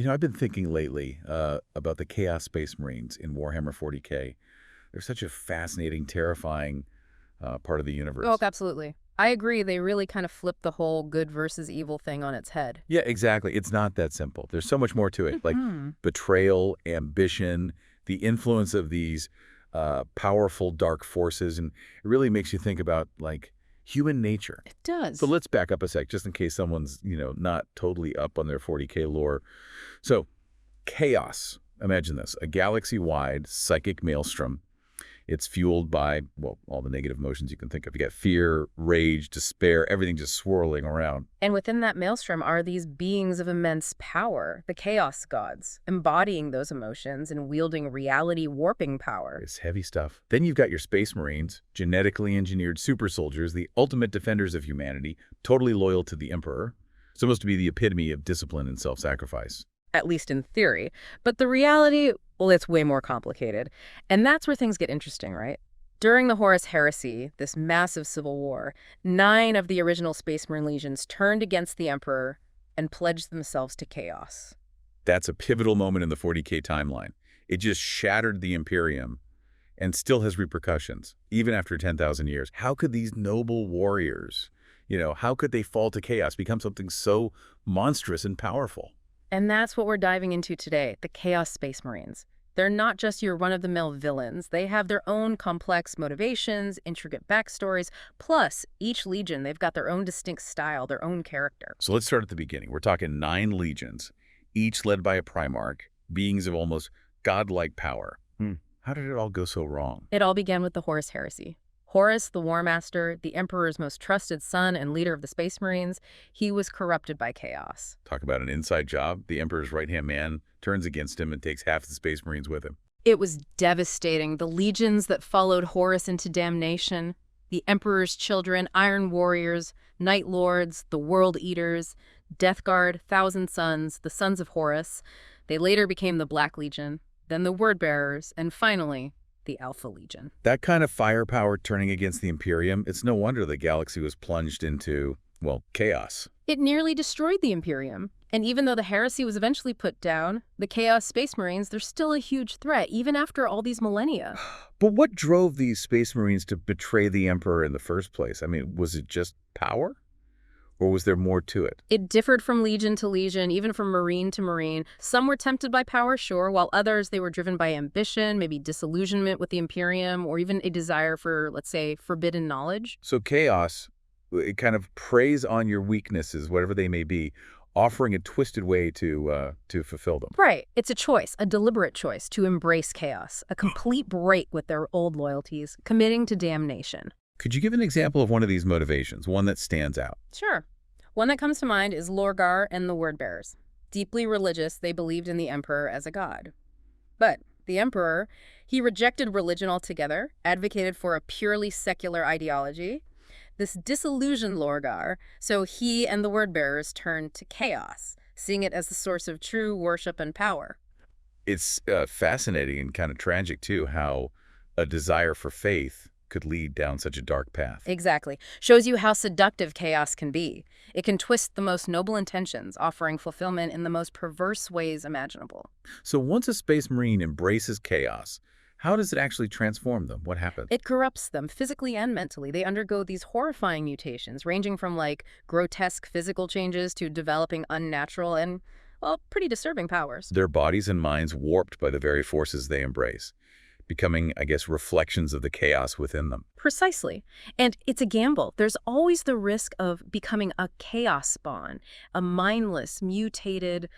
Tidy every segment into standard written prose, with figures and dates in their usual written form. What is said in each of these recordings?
I've been thinking lately about the Chaos Space Marines in Warhammer 40K. They're such a fascinating, terrifying part of the Oh, universe. absolutely. I agree. They really kind of flip the whole good versus evil thing on its head. Yeah, exactly. It's not that simple. There's so much more to it, like Hmm. betrayal, ambition, the influence of these powerful dark forces, and it really makes you think about, like, human nature. It So does. let's back up a sec, just in case someone's, not totally up on their 40K lore. So chaos. Imagine this, a galaxy-wide psychic maelstrom. It's fueled by, well, all the negative emotions you can think of. You got fear, rage, despair, everything just swirling around. And within that maelstrom are these beings of immense power, the chaos gods, embodying those emotions and wielding reality warping power. It's heavy stuff. Then you've got your space marines, genetically engineered super soldiers, the ultimate defenders of humanity, totally loyal to the Emperor. Supposed to be the epitome of discipline and self-sacrifice. At least in theory. But the reality, well, it's way more complicated. And that's where things get interesting, right? During the Horus Heresy, this massive civil war, 9 of the original Space Marine legions turned against the Emperor and pledged themselves to chaos. That's a pivotal moment in the 40K timeline. It just shattered the Imperium and still has repercussions, even after 10,000 years. How could these noble warriors, how could they fall to chaos, become something so monstrous and powerful? And that's what we're diving into today, the Chaos Space Marines. They're not just your run-of-the-mill villains. They have their own complex motivations, intricate backstories, plus each legion, they've got their own distinct style, their own character. So let's start at the beginning. We're talking 9 legions, each led by a Primarch, beings of almost godlike power. How did it all go so wrong? It all began with the Horus Heresy. Horus, the War Master, the Emperor's most trusted son and leader of the Space Marines, he was corrupted by chaos. Talk about an inside job. The Emperor's right-hand man turns against him and takes half the Space Marines with him. It was devastating. The legions that followed Horus into damnation, the Emperor's children, Iron Warriors, Night Lords, the World Eaters, Death Guard, Thousand Sons, the Sons of Horus. They later became the Black Legion, then the Word Bearers, and finally, the Alpha Legion. That kind of firepower turning against the Imperium, it's no wonder the galaxy was plunged into, well, chaos. It nearly destroyed the Imperium. And even though the heresy was eventually put down, the Chaos Space Marines, they're still a huge threat, even after all these millennia. But what drove these Space Marines to betray the Emperor in the first place? I mean, was it just power? Or was there more to it? It differed from legion to legion, even from marine to marine. Some were tempted by power, sure, while others, they were driven by ambition, maybe disillusionment with the Imperium, or even a desire for, let's say, forbidden knowledge. So chaos, it kind of preys on your weaknesses, whatever they may be, offering a twisted way to fulfill them. Right. It's a choice, a deliberate choice to embrace chaos, a complete break with their old loyalties, committing to damnation. Could you give an example of one of these motivations, one that stands out? Sure. One that comes to mind is Lorgar and the Wordbearers. Deeply religious, they believed in the Emperor as a god. But the Emperor, he rejected religion altogether, advocated for a purely secular ideology. This disillusioned Lorgar, so he and the Wordbearers turned to chaos, seeing it as the source of true worship and power. It's fascinating and kind of tragic, too, how a desire for faith could lead down such a dark path. Exactly. Shows you how seductive chaos can be. It can twist the most noble intentions, offering fulfillment in the most perverse ways imaginable. So once a Space Marine embraces chaos, how does it actually transform them? What happens? It corrupts them physically and mentally. They undergo these horrifying mutations, ranging from like grotesque physical changes to developing unnatural and, well, pretty disturbing powers. Their bodies and minds warped by the very forces they embrace, becoming, I guess, reflections of the chaos within them. Precisely. And it's a gamble. There's always the risk of becoming a chaos spawn, a mindless, mutated,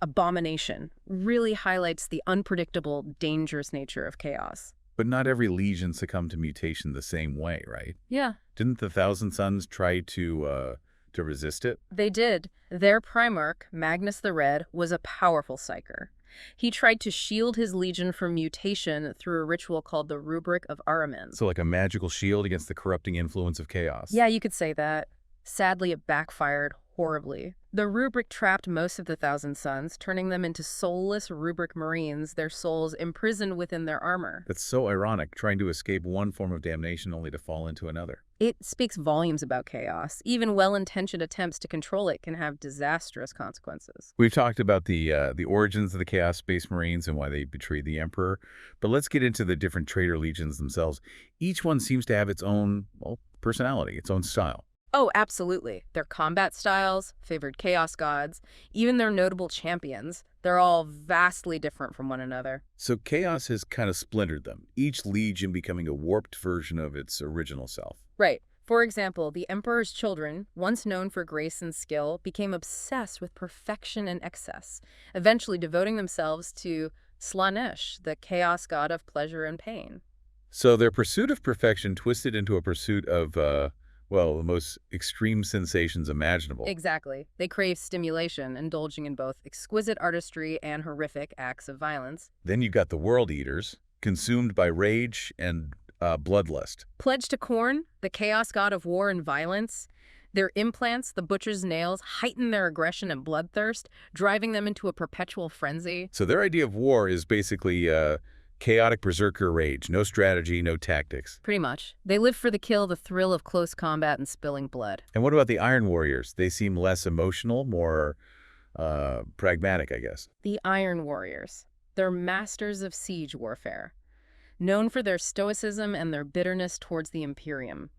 abomination. Really highlights the unpredictable, dangerous nature of chaos. But not every legion succumbed to mutation the same way, right? Yeah, Didn't the Thousand Sons try to resist it? they did. Their Primarch, Magnus the Red, was a powerful psyker. He tried to shield his legion from mutation through a ritual called the Rubric of Ahriman. So like a magical shield against the corrupting influence of chaos. Yeah, you could say that. Sadly, it backfired horribly. The rubric trapped most of the Thousand Sons, turning them into soulless rubric marines, their souls imprisoned within their armor. That's so ironic, trying to escape one form of damnation only to fall into another. It speaks volumes about chaos. Even well-intentioned attempts to control it can have disastrous consequences. We've talked about the origins of the Chaos Space Marines and why they betrayed the Emperor, but let's get into the different traitor legions themselves. Each one seems to have its own, well, personality, its own style. Oh, absolutely. Their combat styles, favored chaos gods, even their notable champions, they're all vastly different from one another. So Chaos has kind of splintered them, each legion becoming a warped version of its original self. Right. For example, the Emperor's children, once known for grace and skill, became obsessed with perfection and excess, eventually devoting themselves to Slanesh, the chaos god of pleasure and pain. So their pursuit of perfection twisted into a pursuit of, well, the most extreme sensations imaginable. Exactly. They crave stimulation, indulging in both exquisite artistry and horrific acts of violence. Then you got the World Eaters, consumed by rage and bloodlust. Pledged to Khorne, the chaos god of war and violence, their implants, the butcher's nails, heighten their aggression and bloodthirst, driving them into a perpetual frenzy. So their idea of war is basically chaotic berserker rage. No strategy, no tactics. Pretty much. They live for the kill, the thrill of close combat and spilling blood. And what about the Iron Warriors? They seem less emotional, more pragmatic, I guess. The Iron Warriors. They're masters of siege warfare, known for their stoicism and their bitterness towards the Imperium.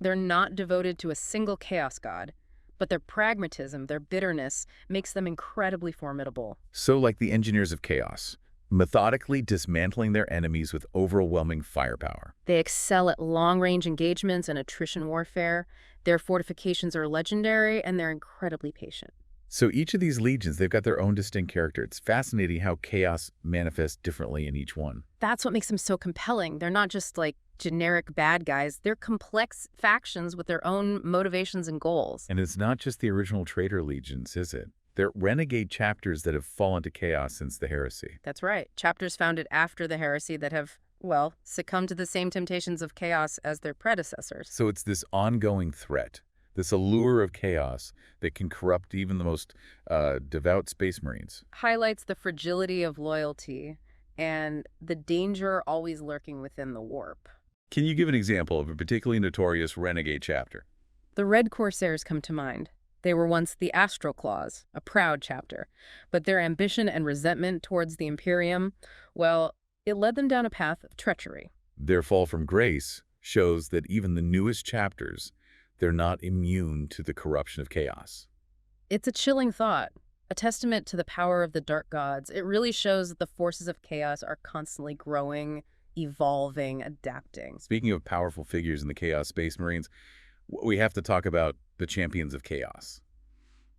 They're not devoted to a single chaos god, but their pragmatism, their bitterness, makes them incredibly formidable. So like the Engineers of Chaos, methodically dismantling their enemies with overwhelming firepower. They excel at long-range engagements and attrition warfare. Their fortifications are legendary, and they're incredibly patient. So each of these legions, they've got their own distinct character. It's fascinating how chaos manifests differently in each one. That's what makes them so compelling. They're not just like generic bad guys. They're complex factions with their own motivations and goals. And it's not just the original Traitor legions, is it? They're renegade chapters that have fallen to chaos since the Heresy. That's right. Chapters founded after the Heresy that have, well, succumbed to the same temptations of chaos as their predecessors. So it's this ongoing threat, this allure of chaos that can corrupt even the most devout Space Marines. Highlights the fragility of loyalty and the danger always lurking within the warp. Can you give an example of a particularly notorious renegade chapter? The Red Corsairs come to mind. They were once the Astral Claws, a proud chapter, but their ambition and resentment towards the Imperium, well, it led them down a path of treachery. Their fall from grace shows that even the newest chapters, they're not immune to the corruption of chaos. It's a chilling thought, a testament to the power of the dark gods. It really shows that the forces of chaos are constantly growing, evolving, adapting. Speaking of powerful figures in the Chaos Space Marines, we have to talk about the champions of chaos.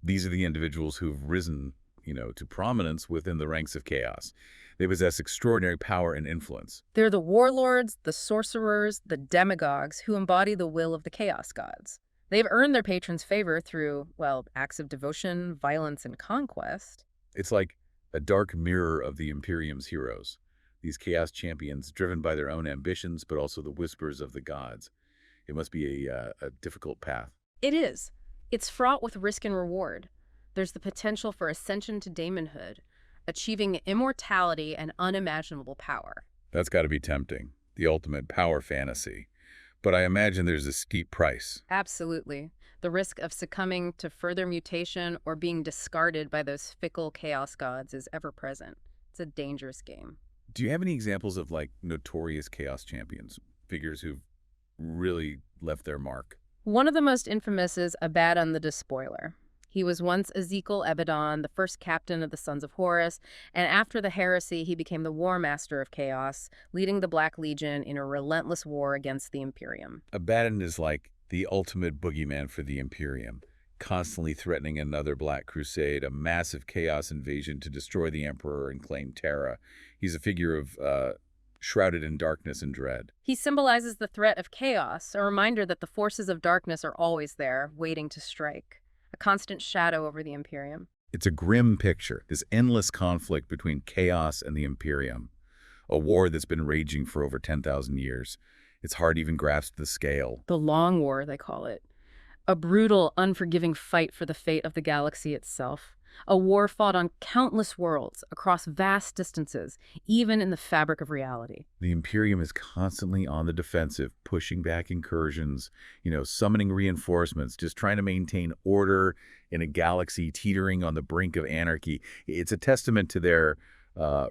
These are the individuals who've risen, to prominence within the ranks of chaos. They possess extraordinary power and influence. They're the warlords, the sorcerers, the demagogues who embody the will of the chaos gods. They've earned their patrons' favor through, well, acts of devotion, violence, and conquest. It's like a dark mirror of the Imperium's heroes. These chaos champions, driven by their own ambitions, but also the whispers of the gods. It must be a difficult path. It is. It's fraught with risk and reward. There's the potential for ascension to daemonhood, achieving immortality and unimaginable power. That's got to be tempting. The ultimate power fantasy. But I imagine there's a steep price. Absolutely. The risk of succumbing to further mutation or being discarded by those fickle chaos gods is ever present. It's a dangerous game. Do you have any examples of, notorious chaos champions, figures who've really left their mark? One of the most infamous is Abaddon the Despoiler. He was once Ezekiel Abaddon, the first captain of the Sons of Horus, and after the Heresy, he became the War Master of Chaos, leading the Black Legion in a relentless war against the Imperium. Abaddon is like the ultimate boogeyman for the Imperium, constantly threatening another Black Crusade, a massive chaos invasion to destroy the Emperor and claim Terra. He's a figure of shrouded in darkness and dread. He symbolizes the threat of chaos, a reminder that the forces of darkness are always there, waiting to strike. A constant shadow over the Imperium. It's a grim picture, this endless conflict between chaos and the Imperium, a war that's been raging for over 10,000 years. It's hard to even grasp the scale. The Long War, they call it. A brutal, unforgiving fight for the fate of the galaxy itself. A war fought on countless worlds, across vast distances, even in the fabric of reality. The Imperium is constantly on the defensive, pushing back incursions, summoning reinforcements, just trying to maintain order in a galaxy teetering on the brink of anarchy. It's a testament to their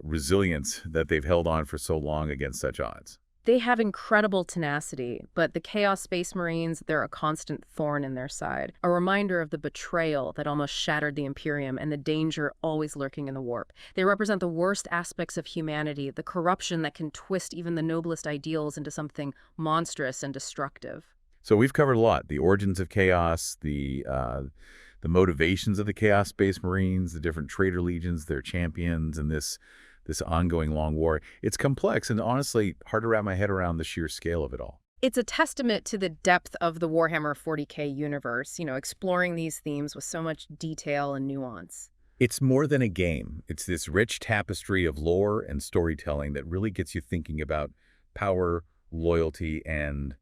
resilience that they've held on for so long against such odds. They have incredible tenacity, but the Chaos Space Marines, they're a constant thorn in their side. A reminder of the betrayal that almost shattered the Imperium and the danger always lurking in the warp. They represent the worst aspects of humanity, the corruption that can twist even the noblest ideals into something monstrous and destructive. So we've covered a lot. The origins of chaos, the motivations of the Chaos Space Marines, the different traitor legions, their champions, and this ongoing long war. It's complex and honestly hard to wrap my head around the sheer scale of it all. It's a testament to the depth of the Warhammer 40K universe, exploring these themes with so much detail and nuance. It's more than a game. It's this rich tapestry of lore and storytelling that really gets you thinking about power, loyalty, and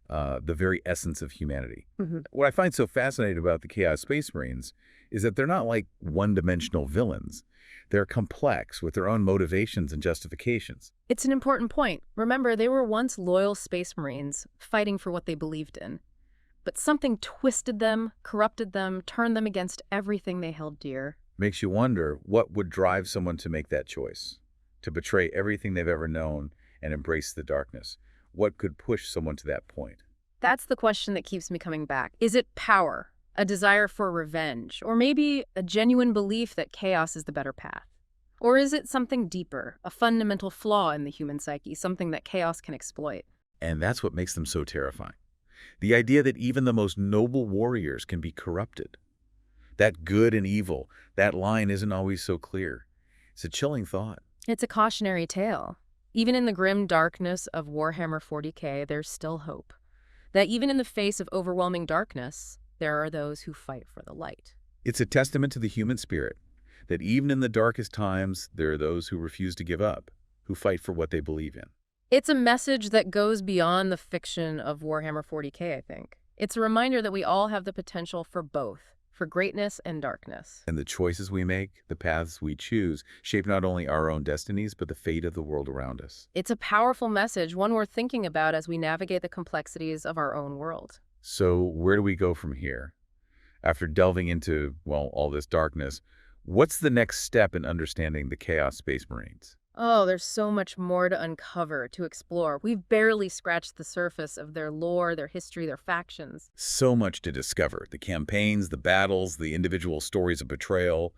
the very essence of humanity. What I find so fascinating about the Chaos Space Marines is that they're not like one-dimensional villains. They're complex with their own motivations and justifications. It's an important point. Remember, they were once loyal Space Marines fighting for what they believed in. But something twisted them, corrupted them, turned them against everything they held dear. Makes you wonder what would drive someone to make that choice, to betray everything they've ever known and embrace the darkness. What could push someone to that point? That's the question that keeps me coming back. Is it power? A desire for revenge, or maybe a genuine belief that chaos is the better path? Or is it something deeper, a fundamental flaw in the human psyche, something that chaos can exploit? And that's what makes them so terrifying. The idea that even the most noble warriors can be corrupted. That good and evil, that line isn't always so clear. It's a chilling thought. It's a cautionary tale. Even in the grim darkness of Warhammer 40K, there's still hope. That even in the face of overwhelming darkness, there are those who fight for the light. It's a testament to the human spirit, that even in the darkest times, there are those who refuse to give up, who fight for what they believe in. It's a message that goes beyond the fiction of Warhammer 40K, I think. It's a reminder that we all have the potential for both, for greatness and darkness. And the choices we make, the paths we choose, shape not only our own destinies, but the fate of the world around us. It's a powerful message, one worth thinking about as we navigate the complexities of our own world. So where do we go from here? After delving into, all this darkness, what's the next step in understanding the Chaos Space Marines? Oh, there's so much more to uncover, to explore. We've barely scratched the surface of their lore, their history, their factions. So much to discover. The campaigns, the battles, the individual stories of betrayal,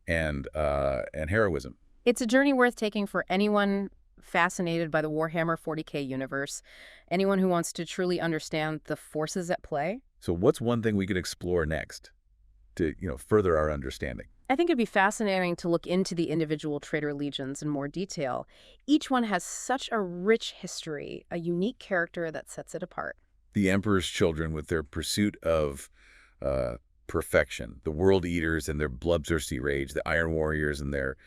and heroism. It's a journey worth taking for anyone fascinated by the Warhammer 40K universe, anyone who wants to truly understand the forces at play. So what's one thing we could explore next to, further our understanding? I think it'd be fascinating to look into the individual traitor legions in more detail. Each one has such a rich history, a unique character that sets it apart. The Emperor's Children with their pursuit of perfection, the World Eaters and their bloodthirsty rage, the Iron Warriors and their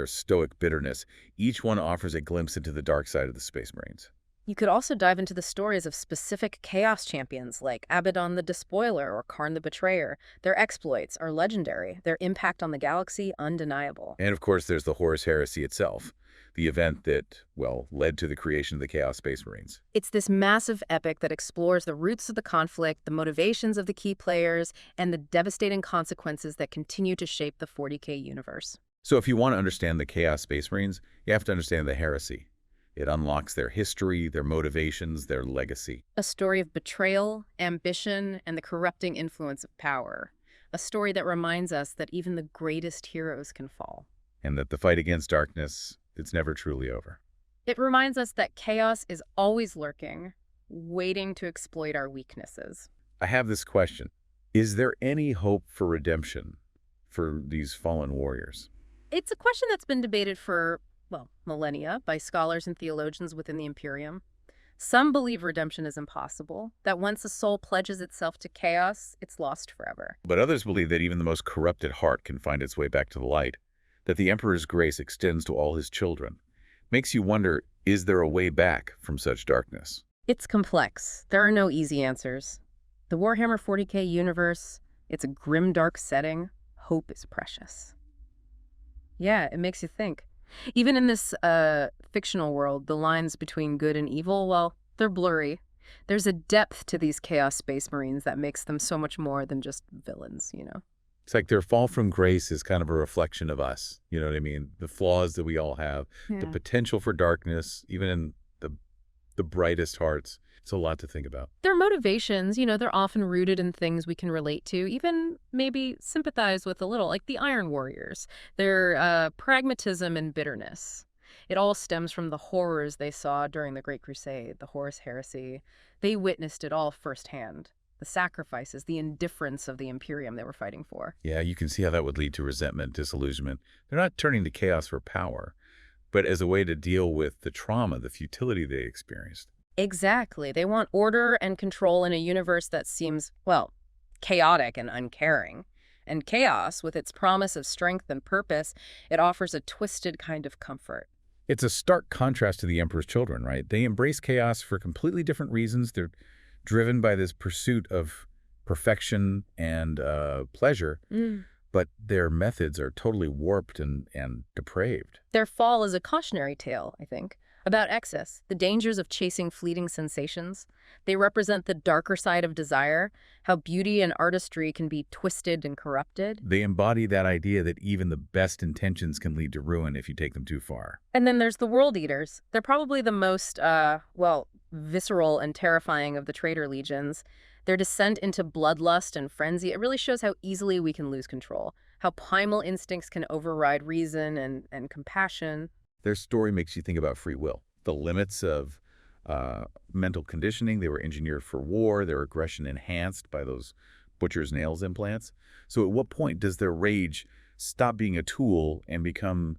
stoic bitterness. Each one offers a glimpse into the dark side of the Space Marines. You could also dive into the stories of specific Chaos champions like Abaddon the Despoiler or Karn the Betrayer. Their exploits are legendary, their impact on the galaxy undeniable. And of course, there's the Horus Heresy itself, the event that, led to the creation of the Chaos Space Marines. It's this massive epic that explores the roots of the conflict, the motivations of the key players, and the devastating consequences that continue to shape the 40K universe. So if you want to understand the Chaos Space Marines, you have to understand the Heresy. It unlocks their history, their motivations, their legacy. A story of betrayal, ambition, and the corrupting influence of power. A story that reminds us that even the greatest heroes can fall. And that the fight against darkness, it's never truly over. It reminds us that chaos is always lurking, waiting to exploit our weaknesses. I have this question. Is there any hope for redemption for these fallen warriors? It's a question that's been debated for millennia by scholars and theologians within the Imperium. Some believe redemption is impossible, that once a soul pledges itself to chaos, it's lost forever. But others believe that even the most corrupted heart can find its way back to the light, that the Emperor's grace extends to all his children. Makes you wonder, is there a way back from such darkness? It's complex. There are no easy answers. The Warhammer 40K universe, it's a grimdark setting. Hope is precious. Yeah, it makes you think. Even in this fictional world, the lines between good and evil, well, they're blurry. There's a depth to these Chaos Space Marines that makes them so much more than just villains, you know? It's like their fall from grace is kind of a reflection of us. You know what I mean? The flaws that we all have, the Yeah. potential for darkness, even in the brightest hearts. It's a lot to think about. Their motivations, they're often rooted in things we can relate to, even maybe sympathize with a little, like the Iron Warriors. Their pragmatism and bitterness. It all stems from the horrors they saw during the Great Crusade, the Horus Heresy. They witnessed it all firsthand. The sacrifices, the indifference of the Imperium they were fighting for. Yeah, you can see how that would lead to resentment, disillusionment. They're not turning to chaos for power, but as a way to deal with the trauma, the futility they experienced. Exactly. They want order and control in a universe that seems, well, chaotic and uncaring. And chaos, with its promise of strength and purpose, it offers a twisted kind of comfort. It's a stark contrast to the Emperor's children, right? They embrace chaos for completely different reasons. They're driven by this pursuit of perfection and pleasure, but their methods are totally warped and depraved. Their fall is a cautionary tale, I think, about excess, the dangers of chasing fleeting sensations. They represent the darker side of desire, how beauty and artistry can be twisted and corrupted. They embody that idea that even the best intentions can lead to ruin if you take them too far. And then there's the World Eaters. They're probably the most, visceral and terrifying of the traitor legions. Their descent into bloodlust and frenzy, it really shows how easily we can lose control, how primal instincts can override reason and compassion. Their story makes you think about free will, the limits of mental conditioning. They were engineered for war, their aggression enhanced by those butcher's nails implants. So at what point does their rage stop being a tool and become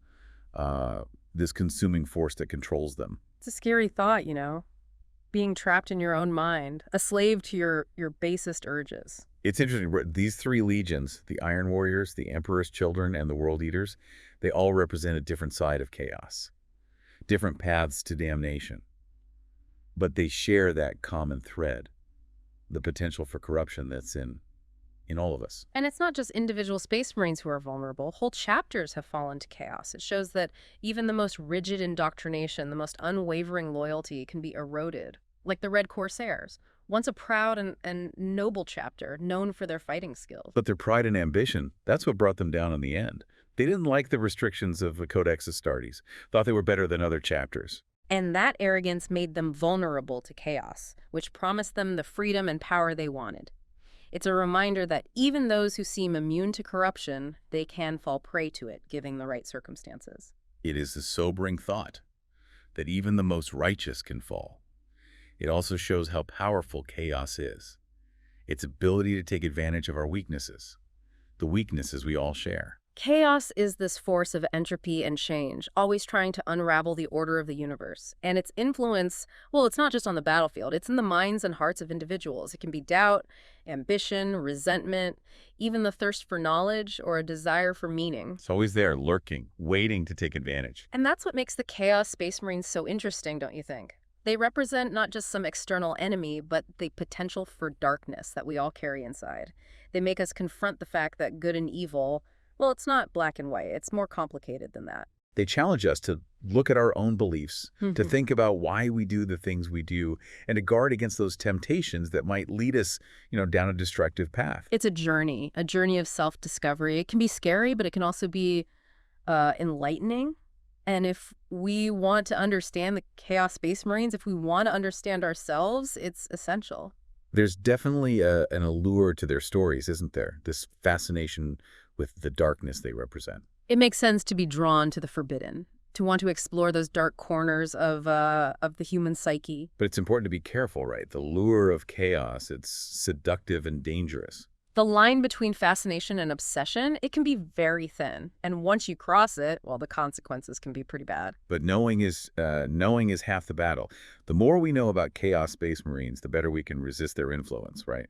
this consuming force that controls them? It's a scary thought, being trapped in your own mind, a slave to your basest urges. It's interesting. These three legions, the Iron Warriors, the Emperor's Children, and the World Eaters, they all represent a different side of chaos, different paths to damnation. But they share that common thread, the potential for corruption that's in all of us. And it's not just individual Space Marines who are vulnerable. Whole chapters have fallen to chaos. It shows that even the most rigid indoctrination, the most unwavering loyalty can be eroded, like the Red Corsairs, once a proud and noble chapter known for their fighting skills. But their pride and ambition, that's what brought them down in the end. They didn't like the restrictions of the Codex Astartes, thought they were better than other chapters. And that arrogance made them vulnerable to chaos, which promised them the freedom and power they wanted. It's a reminder that even those who seem immune to corruption, they can fall prey to it, given the right circumstances. It is a sobering thought that even the most righteous can fall. It also shows how powerful chaos is, its ability to take advantage of our weaknesses, the weaknesses we all share. Chaos is this force of entropy and change, always trying to unravel the order of the universe. And its influence, well, it's not just on the battlefield. It's in the minds and hearts of individuals. It can be doubt, ambition, resentment, even the thirst for knowledge or a desire for meaning. It's always there, lurking, waiting to take advantage. And that's what makes the Chaos Space Marines so interesting, don't you think? They represent not just some external enemy, but the potential for darkness that we all carry inside. They make us confront the fact that good and evil, well, it's not black and white. It's more complicated than that. They challenge us to look at our own beliefs, to think about why we do the things we do, and to guard against those temptations that might lead us, down a destructive path. It's a journey of self-discovery. It can be scary, but it can also be enlightening. And if we want to understand the Chaos Space Marines, if we want to understand ourselves, it's essential. There's definitely an allure to their stories, isn't there? This fascination with the darkness they represent. It makes sense to be drawn to the forbidden, to want to explore those dark corners of the human psyche. But it's important to be careful, right? The lure of chaos, it's seductive and dangerous. The line between fascination and obsession, it can be very thin. And once you cross it, well, the consequences can be pretty bad. But knowing is half the battle. The more we know about Chaos Space Marines, the better we can resist their influence, right?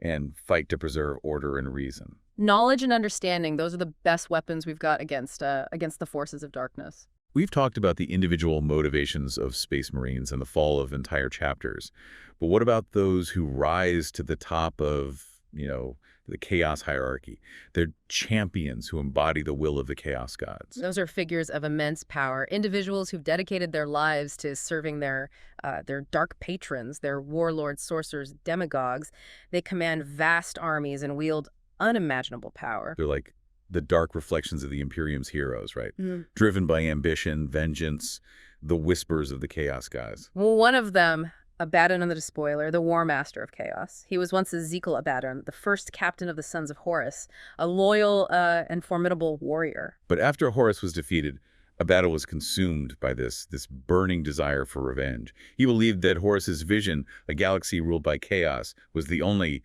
And fight to preserve order and reason. Knowledge and understanding, those are the best weapons we've got against the forces of darkness. We've talked about the individual motivations of Space Marines and the fall of entire chapters. But what about those who rise to the top of, the chaos hierarchy? They're champions who embody the will of the chaos gods. Those are figures of immense power, individuals who've dedicated their lives to serving their dark patrons, their warlords, sorcerers, demagogues. They command vast armies and wield unimaginable power. They're like the dark reflections of the Imperium's heroes, right? Mm. Driven by ambition, vengeance, the whispers of the chaos gods. Well, one of them, Abaddon the Despoiler, the War Master of Chaos. He was once Ezekiel Abaddon, the first captain of the Sons of Horus, a loyal and formidable warrior. But after Horus was defeated, Abaddon was consumed by this burning desire for revenge. He believed that Horus's vision, a galaxy ruled by chaos, was the only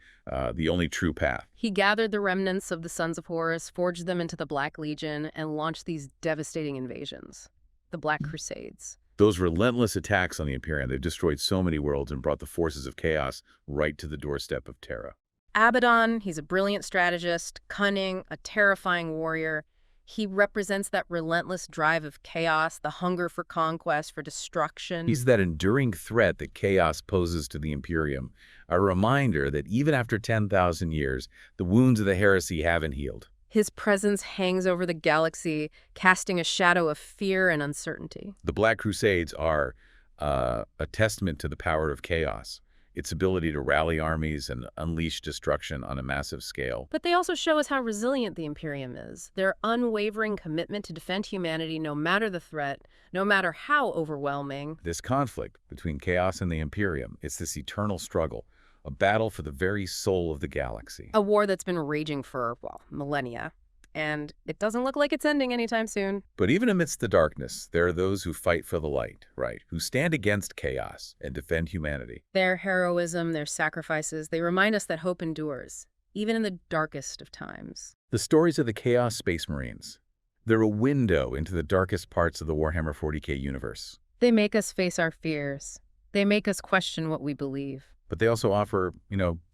true path. He gathered the remnants of the Sons of Horus, forged them into the Black Legion, and launched these devastating invasions, the Black Crusades. Those relentless attacks on the Imperium, they've destroyed so many worlds and brought the forces of chaos right to the doorstep of Terra. Abaddon, he's a brilliant strategist, cunning, a terrifying warrior. He represents that relentless drive of chaos, the hunger for conquest, for destruction. He's that enduring threat that chaos poses to the Imperium, a reminder that even after 10,000 years, the wounds of the Heresy haven't healed. His presence hangs over the galaxy, casting a shadow of fear and uncertainty. The Black Crusades are a testament to the power of chaos, its ability to rally armies and unleash destruction on a massive scale. But they also show us how resilient the Imperium is. Their unwavering commitment to defend humanity no matter the threat, no matter how overwhelming. This conflict between chaos and the Imperium, it's this eternal struggle, a battle for the very soul of the galaxy. A war that's been raging for, millennia. And it doesn't look like it's ending anytime soon. But even amidst the darkness, there are those who fight for the light, right? Who stand against chaos and defend humanity. Their heroism, their sacrifices, they remind us that hope endures, even in the darkest of times. The stories of the Chaos Space Marines, they're a window into the darkest parts of the Warhammer 40K universe. They make us face our fears. They make us question what we believe. But they also offer,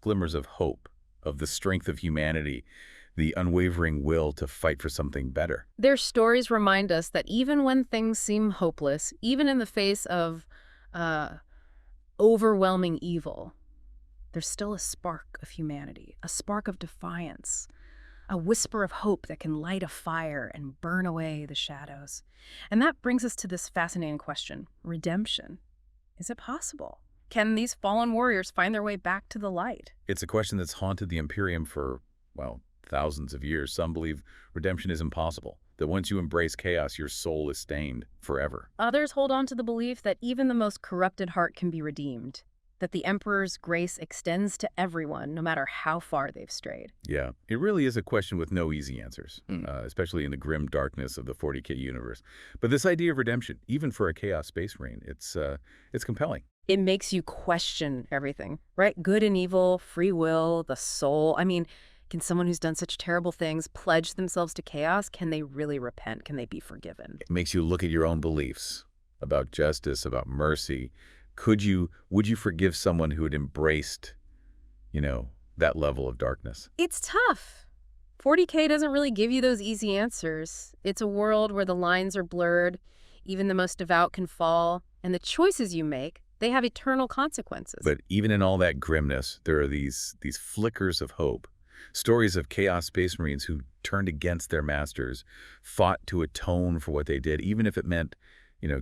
glimmers of hope, of the strength of humanity, the unwavering will to fight for something better. Their stories remind us that even when things seem hopeless, even in the face of overwhelming evil, there's still a spark of humanity, a spark of defiance, a whisper of hope that can light a fire and burn away the shadows. And that brings us to this fascinating question: redemption. Is it possible? Can these fallen warriors find their way back to the light? It's a question that's haunted the Imperium for, thousands of years. Some believe redemption is impossible, that once you embrace chaos, your soul is stained forever. Others hold on to the belief that even the most corrupted heart can be redeemed, that the Emperor's grace extends to everyone, no matter how far they've strayed. Yeah, it really is a question with no easy answers, especially in the grim darkness of the 40K universe. But this idea of redemption, even for a Chaos Space Marine, it's compelling. It makes you question everything, right? Good and evil, free will, the soul. Can someone who's done such terrible things pledge themselves to chaos? Can they really repent? Can they be forgiven? It makes you look at your own beliefs about justice, about mercy. Would you forgive someone who had embraced, that level of darkness? It's tough. 40K doesn't really give you those easy answers. It's a world where the lines are blurred, even the most devout can fall, and the choices you make, they have eternal consequences. But even in all that grimness, there are these flickers of hope. Stories of Chaos Space Marines who turned against their masters, fought to atone for what they did, even if it meant,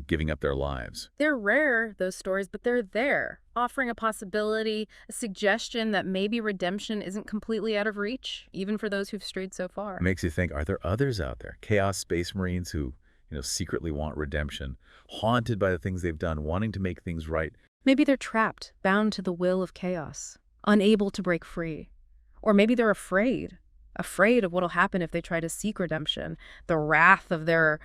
giving up their lives. They're rare, those stories, but they're there, offering a possibility, a suggestion that maybe redemption isn't completely out of reach, even for those who've strayed so far. It makes you think, are there others out there, Chaos Space Marines who, secretly want redemption, haunted by the things they've done, wanting to make things right? Maybe they're trapped, bound to the will of chaos, unable to break free. Or maybe they're afraid of what'll happen if they try to seek redemption, the wrath of their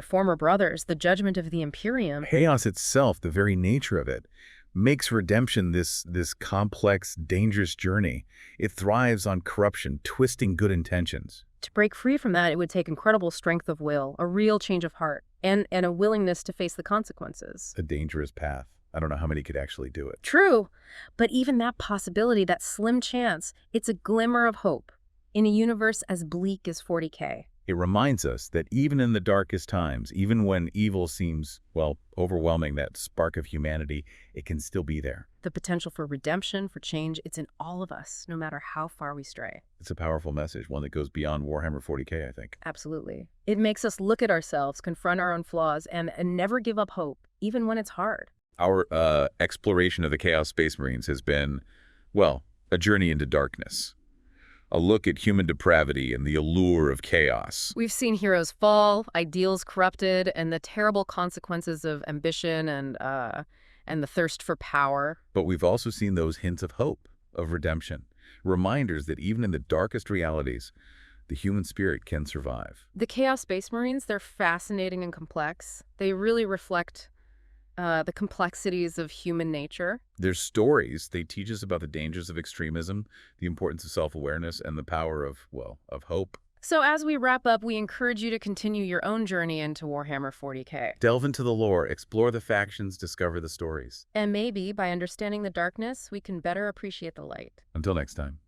former brothers, the judgment of the Imperium. Chaos itself, the very nature of it, makes redemption this complex, dangerous journey. It thrives on corruption, twisting good intentions. To break free from that, it would take incredible strength of will, a real change of heart, and a willingness to face the consequences. A dangerous path. I don't know how many could actually do it. True, but even that possibility, that slim chance, it's a glimmer of hope in a universe as bleak as 40K. It reminds us that even in the darkest times, even when evil seems, well, overwhelming, that spark of humanity, it can still be there. The potential for redemption, for change, it's in all of us, no matter how far we stray. It's a powerful message, one that goes beyond Warhammer 40K, I think. Absolutely. It makes us look at ourselves, confront our own flaws, and never give up hope, even when it's hard. Our exploration of the Chaos Space Marines has been, well, a journey into darkness. A look at human depravity and the allure of chaos. We've seen heroes fall, ideals corrupted, and the terrible consequences of ambition and the thirst for power. But we've also seen those hints of hope, of redemption, reminders that even in the darkest realities, the human spirit can survive. The Chaos Space Marines, they're fascinating and complex. They really reflect the complexities of human nature. Their stories, they teach us about the dangers of extremism, the importance of self-awareness, and the power of, well, of hope. So as we wrap up, we encourage you to continue your own journey into Warhammer 40K. Delve into the lore, explore the factions, discover the stories. And maybe by understanding the darkness, we can better appreciate the light. Until next time.